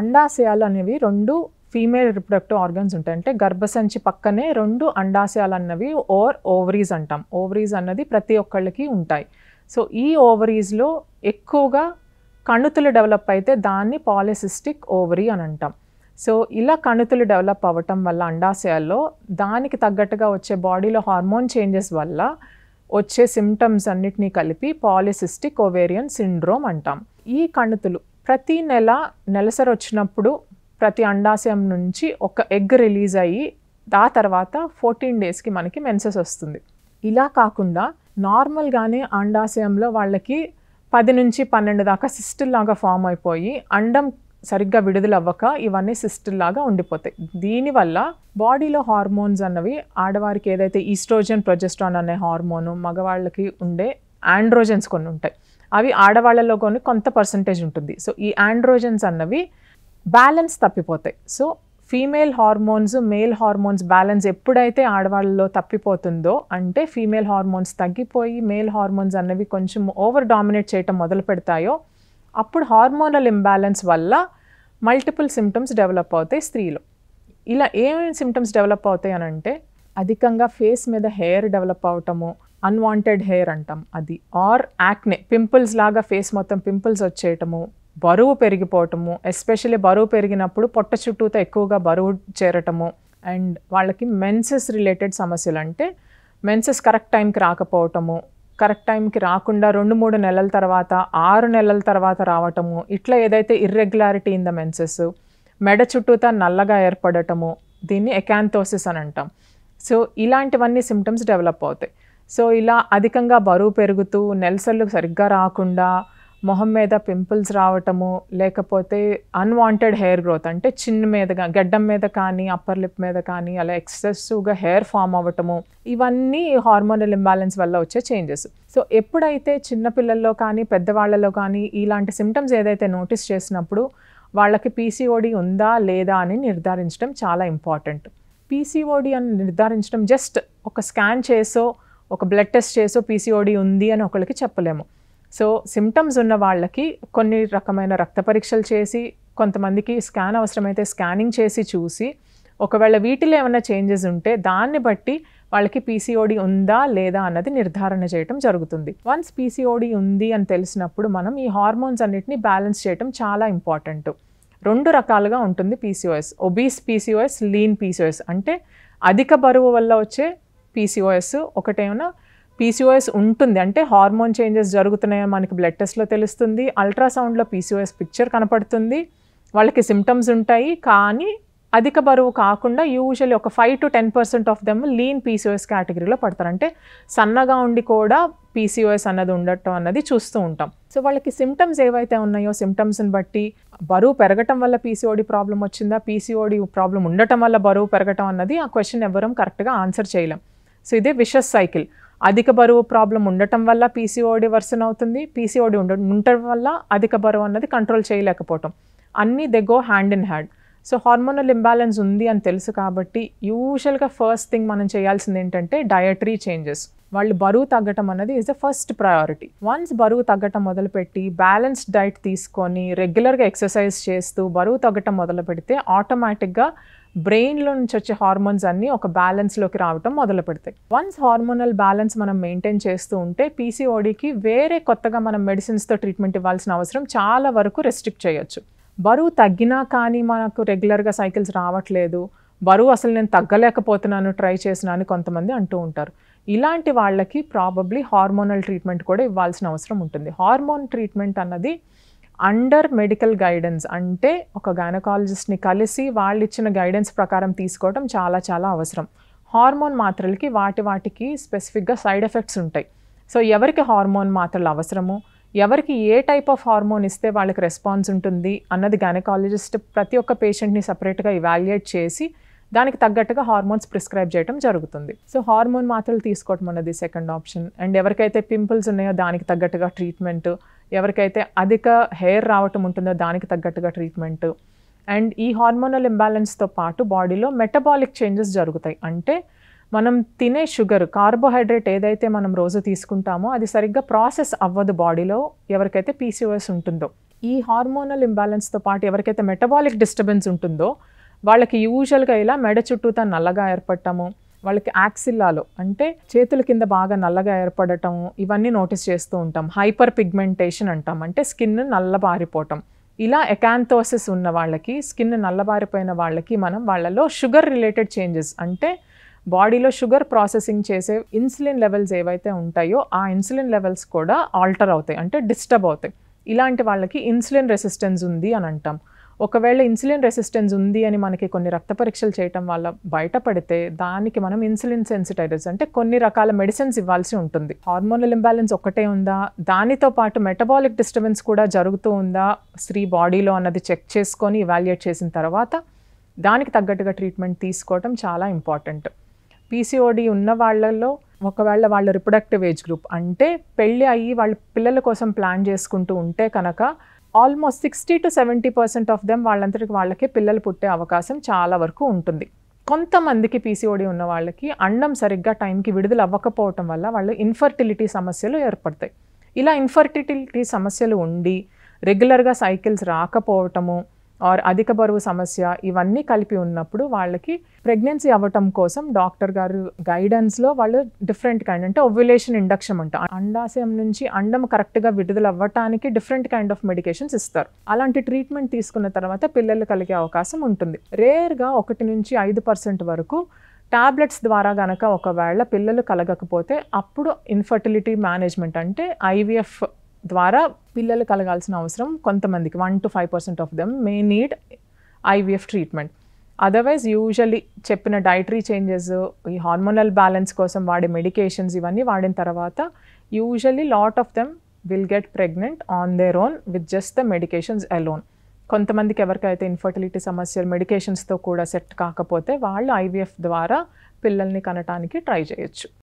అండాశయాలు అనేవి 2 female reproductive organs ఉంటాయి. అంటే గర్భసంచి పక్కనే 2 అండాశయాలు అన్నవి ఓవరీస్ అంటాం. ఓవరీస్ అన్నది ప్రతి ఒక్కళ్ళకి ఉంటాయి. సో ఈ ఓవరీస్లో ఎక్కువగా కణుతులు డెవలప్ అయితే దాన్ని పాలిసిస్టిక్ ఓవరీ అని అంటాం. సో ఇలా కణుతులు డెవలప్ అవ్వటం వల్ల అండాశయాల్లో దానికి తగ్గట్టుగా వచ్చే బాడీలో హార్మోన్ చేంజెస్ వల్ల వచ్చే సిమ్టమ్స్ అన్నిటినీ కలిపి పాలిసిస్టిక్ ఓవేరియన్ సిండ్రోమ్ అంటాం. ఈ కణుతులు ప్రతి నెలసరి వచ్చినప్పుడు ప్రతి అండాశయం నుంచి ఒక ఎగ్ రిలీజ్ అయ్యి ఆ తర్వాత 14 డేస్కి మనకి మెన్సెస్ వస్తుంది. ఇలా కాకుండా నార్మల్గానే అండాశయంలో వాళ్ళకి 10 నుంచి 12 దాకా సిస్టుల్ లాగా ఫామ్ అయిపోయి అండం సరిగ్గా విడుదల అవ్వక ఇవన్నీ సిస్టుల్ లాగా ఉండిపోతాయి. దీనివల్ల బాడీలో హార్మోన్స్ అన్నవి ఆడవారికి ఏదైతే ఈస్ట్రోజన్ ప్రొజెస్ట్రాన్ అనే హార్మోను, మగవాళ్ళకి ఉండే ఆండ్రోజన్స్ కొన్ని ఉంటాయి. అవి ఆడవాళ్ళలో కొన్ని కొంత పర్సంటేజ్ ఉంటుంది. సో ఈ ఆండ్రోజన్స్ అన్నవి బ్యాలెన్స్ తప్పిపోతాయి. So female hormones male hormones balance ఎప్పుడైతే ఆడవాళ్ళలో తప్పిపోతుందో అంటే ఫీమేల్ హార్మోన్స్ తగ్గిపోయి మేల్ హార్మోన్స్ అన్నవి కొంచెం ఓవర్ డామినేట్ చేయటం మొదలు పెడతాయో అప్పుడు హార్మోనల్ ఇంబ్యాలెన్స్ వల్ల మల్టిపుల్ సిమ్టమ్స్ డెవలప్ అవుతాయి స్త్రీలో. ఇలా ఏమేమి సిమ్టమ్స్ డెవలప్ అవుతాయి అని అంటే అధికంగా ఫేస్ మీద హెయిర్ డెవలప్ అవటము, అన్వాంటెడ్ హెయిర్ అంటాం అది, ఆర్ యాక్నే పింపుల్స్ లాగా ఫేస్ మొత్తం పింపుల్స్ వచ్చేయటము, బరువు పెరిగిపోవటము, ఎస్పెషల్లీ బరువు పెరిగినప్పుడు పొట్ట చుట్టూతో ఎక్కువగా బరువు చేరటము, అండ్ వాళ్ళకి మెన్సెస్ రిలేటెడ్ సమస్యలు అంటే మెన్సెస్ కరెక్ట్ టైంకి రాకపోవటము, కరెక్ట్ టైంకి రాకుండా 2-3 నెలల తర్వాత 6 నెలల తర్వాత రావటము, ఇట్లా ఏదైతే ఇర్రెగ్యులారిటీ ఇన్ ద మెన్సెస్, మెడ చుట్టూతా నల్లగా ఏర్పడటము, దీన్ని ఎకాంథోసిస్ అని అంటాం. సో ఇలాంటివన్నీ సిమ్టమ్స్ డెవలప్ అవుతాయి. సో ఇలా అధికంగా బరువు పెరుగుతూ నెలసళ్ళు సరిగ్గా రాకుండా మొహం మీద పింపుల్స్ రావటము, లేకపోతే అన్వాంటెడ్ హెయిర్ గ్రోత్ అంటే చిన్న మీదగా గడ్డం మీద కానీ అప్పర్ లిప్ మీద కానీ అలా ఎక్సెసివ్గా హెయిర్ ఫామ్ అవ్వటము, ఇవన్నీ హార్మోనల్ ఇంబ్యాలెన్స్ వల్ల వచ్చే చేంజెస్. సో ఎప్పుడైతే చిన్నపిల్లల్లో కానీ పెద్దవాళ్ళలో కానీ ఇలాంటి సిమ్టమ్స్ ఏదైతే నోటీస్ చేసినప్పుడు వాళ్ళకి పీసీఓడి ఉందా లేదా అని నిర్ధారించడం చాలా ఇంపార్టెంట్. పీసీఓడి అని నిర్ధారించడం జస్ట్ ఒక స్కాన్ చేసో ఒక బ్లడ్ టెస్ట్ చేసో పీసీఓడి ఉంది అని ఒకరికి చెప్పలేము. సో సిమ్టమ్స్ ఉన్న వాళ్ళకి కొన్ని రకమైన రక్త పరీక్షలు చేసి, కొంతమందికి స్కాన్ అవసరమైతే స్కానింగ్ చేసి చూసి ఒకవేళ వీటిలో ఏమైనా చేంజెస్ ఉంటే దాన్ని బట్టి వాళ్ళకి పీసీఓడి ఉందా లేదా అన్నది నిర్ధారణ చేయటం జరుగుతుంది. వన్స్ పీసీఓడి ఉంది అని తెలిసినప్పుడు మనం ఈ హార్మోన్స్ అన్నిటిని బ్యాలెన్స్ చేయటం చాలా ఇంపార్టెంట్. 2 రకాలుగా ఉంటుంది PCOS, obese PCOS, lean PCOS. అంటే అధిక బరువు వల్ల వచ్చే పీసీఓఎస్ ఒకటేమైనా పీసీఓఎస్ ఉంటుంది అంటే హార్మోన్ చేంజెస్ జరుగుతున్నాయో మనకి బ్లడ్ టెస్ట్లో తెలుస్తుంది, అల్ట్రాసౌండ్లో పీసీఓఎస్ పిక్చర్ కనపడుతుంది, వాళ్ళకి సిమ్టమ్స్ ఉంటాయి. కానీ అధిక బరువు కాకుండా యూజువల్లీ ఒక 5 to 10% of them lean PCOS కేటగిరీలో పడతారు. అంటే సన్నగా ఉండి కూడా పీసీఓఎస్ అన్నది ఉండటం అన్నది చూస్తూ ఉంటాం. సో వాళ్ళకి సిమ్టమ్స్ ఏవైతే ఉన్నాయో సిమ్టమ్స్ని బట్టి బరువు పెరగటం వల్ల పీసీఓడి ప్రాబ్లం వచ్చిందా, పీసీఓడి ప్రాబ్లం ఉండటం వల్ల బరువు పెరగటం అన్నది ఆ క్వశ్చన్ ఎవ్వరం కరెక్ట్గా ఆన్సర్ చేయలేం. సో ఇదే విషస్ సైకిల్. అధిక బరువు ప్రాబ్లం ఉండటం వల్ల పీసీఓడి వర్సన్ అవుతుంది, పీసీఓడి ఉండటం వల్ల అధిక బరువు అన్నది కంట్రోల్ చేయలేకపోవటం, అన్నీ they go hand in hand. So hormonal imbalance ఉంది అని తెలుసు కాబట్టి యూజువల్గా ఫస్ట్ థింగ్ మనం చేయాల్సింది ఏంటంటే డయటరీ చేంజెస్. వాళ్ళు బరువు తగ్గటం అన్నది is the first priority. Once బరువు తగ్గటం మొదలుపెట్టి బ్యాలెన్స్డ్ డైట్ తీసుకొని రెగ్యులర్గా ఎక్సర్సైజ్ చేస్తూ బరువు తగ్గటం మొదలు పెడితే ఆటోమేటిక్గా బ్రెయిన్లో నుంచి వచ్చే హార్మోన్స్ అన్నీ ఒక బ్యాలెన్స్లోకి రావటం మొదలు పెడతాయి. వన్స్ హార్మోనల్ బ్యాలెన్స్ మనం మెయింటైన్ చేస్తూ ఉంటే పీసీఓడికి వేరే కొత్తగా మనం మెడిసిన్స్తో ట్రీట్మెంట్ ఇవ్వాల్సిన అవసరం చాలా వరకు రెస్ట్రిక్ట్ చేయొచ్చు. బరువు తగ్గినా కానీ మనకు రెగ్యులర్గా సైకిల్స్ రావట్లేదు, బరువు అసలు నేను తగ్గలేకపోతున్నాను ట్రై చేసినా అని కొంతమంది అంటూ ఉంటారు. ఇలాంటి వాళ్ళకి ప్రాబబ్లీ హార్మోనల్ ట్రీట్మెంట్ కూడా ఇవ్వాల్సిన అవసరం ఉంటుంది. హార్మోన్ ట్రీట్మెంట్ అన్నది అండర్ మెడికల్ గైడెన్స్, అంటే ఒక గైనకాలజిస్ట్ని కలిసి వాళ్ళు ఇచ్చిన గైడెన్స్ ప్రకారం తీసుకోవడం చాలా చాలా అవసరం. హార్మోన్ మాత్రలకి వాటికి స్పెసిఫిక్గా సైడ్ ఎఫెక్ట్స్ ఉంటాయి. సో ఎవరికి హార్మోన్ మాత్రలు అవసరము, ఎవరికి ఏ టైప్ ఆఫ్ హార్మోన్ ఇస్తే వాళ్ళకి రెస్పాన్స్ ఉంటుంది అన్నది గైనకాలజిస్ట్ ప్రతి ఒక్క పేషెంట్ని సపరేట్గా ఇవాల్యుయేట్ చేసి దానికి తగ్గట్టుగా హార్మోన్స్ ప్రిస్క్రైబ్ చేయడం జరుగుతుంది. సో హార్మోన్ మాత్రలు తీసుకోవటం అన్నది సెకండ్ ఆప్షన్. అండ్ ఎవరికైతే పింపుల్స్ ఉన్నాయో దానికి తగ్గట్టుగా ట్రీట్మెంట్, ఎవరికైతే అధిక హెయిర్ రావటం ఉంటుందో దానికి తగ్గట్టుగా ట్రీట్మెంట్. అండ్ ఈ హార్మోనల్ ఇంబ్యాలెన్స్తో పాటు బాడీలో మెటబాలిక్ చేంజెస్ జరుగుతాయి. అంటే మనం తినే షుగర్, కార్బోహైడ్రేట్ ఏదైతే మనం రోజు తీసుకుంటామో అది సరిగ్గా ప్రాసెస్ అవ్వదు బాడీలో ఎవరికైతే పీసీఓఎస్ ఉంటుందో. ఈ హార్మోనల్ ఇంబ్యాలెన్స్తో పాటు ఎవరికైతే మెటబాలిక్ డిస్టర్బెన్స్ ఉంటుందో వాళ్ళకి యూజువల్గా ఇలా మెడ చుట్టూతా నల్లగా ఏర్పడటము, వాళ్ళకి యాక్సిల్లాలో అంటే చేతుల కింద బాగా నల్లగా ఏర్పడటం ఇవన్నీ నోటీస్ చేస్తూ ఉంటాం. హైపర్ పిగ్మెంటేషన్ అంటాం, అంటే స్కిన్ నల్లబారిపోవటం. ఇలా ఎకాంథోసిస్ ఉన్న వాళ్ళకి, స్కిన్ నల్లబారిపోయిన వాళ్ళకి మనం వాళ్ళలో షుగర్ రిలేటెడ్ చేంజెస్ అంటే బాడీలో షుగర్ ప్రాసెసింగ్ చేసే ఇన్సులిన్ లెవెల్స్ ఏవైతే ఉంటాయో ఆ ఇన్సులిన్ లెవెల్స్ కూడా ఆల్టర్ అవుతాయి, అంటే డిస్టర్బ్ అవుతాయి. ఇలాంటి వాళ్ళకి ఇన్సులిన్ రెసిస్టెన్స్ ఉంది అని అంటాం. ఒకవేళ ఇన్సులిన్ రెసిస్టెన్స్ ఉంది అని మనకి కొన్ని రక్త పరీక్షలు చేయటం వల్ల బయటపడితే దానికి మనం ఇన్సులిన్ సెన్సిటైజర్స్ అంటే కొన్ని రకాల మెడిసిన్స్ ఇవ్వాల్సి ఉంటుంది. హార్మోనల్ ఇంబ్యాలెన్స్ ఒక్కటే ఉందా, దానితో పాటు మెటబాలిక్ డిస్టర్బెన్స్ కూడా జరుగుతూ ఉందా స్త్రీ బాడీలో అన్నది చెక్ చేసుకొని ఇవాల్యుయేట్ చేసిన తర్వాత దానికి తగ్గట్టుగా ట్రీట్మెంట్ తీసుకోవటం చాలా ఇంపార్టెంట్. పీసీఓడి ఉన్న వాళ్ళలో ఒకవేళ వాళ్ళ రిప్రొడక్టివ్ ఏజ్ గ్రూప్ అంటే పెళ్ళి అయ్యి వాళ్ళ పిల్లల కోసం ప్లాన్ చేసుకుంటూ ఉంటే కనుక ఆల్మోస్ట్ 60-70% ఆఫ్ దెమ్ వాళ్ళంతటికి వాళ్ళకే పిల్లలు పుట్టే అవకాశం చాలా వరకు ఉంటుంది. కొంతమందికి పీసీఓడి ఉన్న వాళ్ళకి అండం సరిగ్గా టైంకి విడుదల అవ్వకపోవటం వల్ల వాళ్ళు ఇన్ఫర్టిలిటీ సమస్యలు ఏర్పడతాయి. ఇలా ఇన్ఫర్టిలిటీ సమస్యలు ఉండి రెగ్యులర్గా సైకిల్స్ రాకపోవటము ఆర్ అధిక బరువు సమస్య ఇవన్నీ కలిపి ఉన్నప్పుడు వాళ్ళకి ప్రెగ్నెన్సీ అవ్వటం కోసం డాక్టర్ గారు గైడెన్స్లో వాళ్ళు డిఫరెంట్ కైండ్ అంటే ఓవ్యులేషన్ ఇండక్షన్ అంట, అండాశయం నుంచి అండం కరెక్ట్గా విడుదల అవ్వటానికి డిఫరెంట్ కైండ్ ఆఫ్ మెడికేషన్స్ ఇస్తారు. అలాంటి ట్రీట్మెంట్ తీసుకున్న తర్వాత పిల్లలు కలిగే అవకాశం ఉంటుంది. రేర్గా 1-5% వరకు టాబ్లెట్స్ ద్వారా కనుక ఒకవేళ పిల్లలు కలగకపోతే అప్పుడు ఇన్ఫర్టిలిటీ మేనేజ్మెంట్ అంటే ఐవీఎఫ్ ద్వారా పిల్లలు కలగాల్సిన అవసరం కొంతమందికి 1-5% of them may need IVF treatment. Otherwise usually చెప్పిన డైటరీ చేంజెస్, ఈ హార్మోనల్ బ్యాలెన్స్ కోసం వాడే మెడికేషన్స్ ఇవన్నీ వాడిన తర్వాత usually lot of them will get pregnant on their own with just the medications alone. కొంతమందికి ఎవరికైతే ఇన్ఫర్టిలిటీ సమస్యలు మెడికేషన్స్తో కూడా సెట్ కాకపోతే వాళ్ళు ఐవీఎఫ్ ద్వారా పిల్లల్ని కనటానికి ట్రై చేయొచ్చు.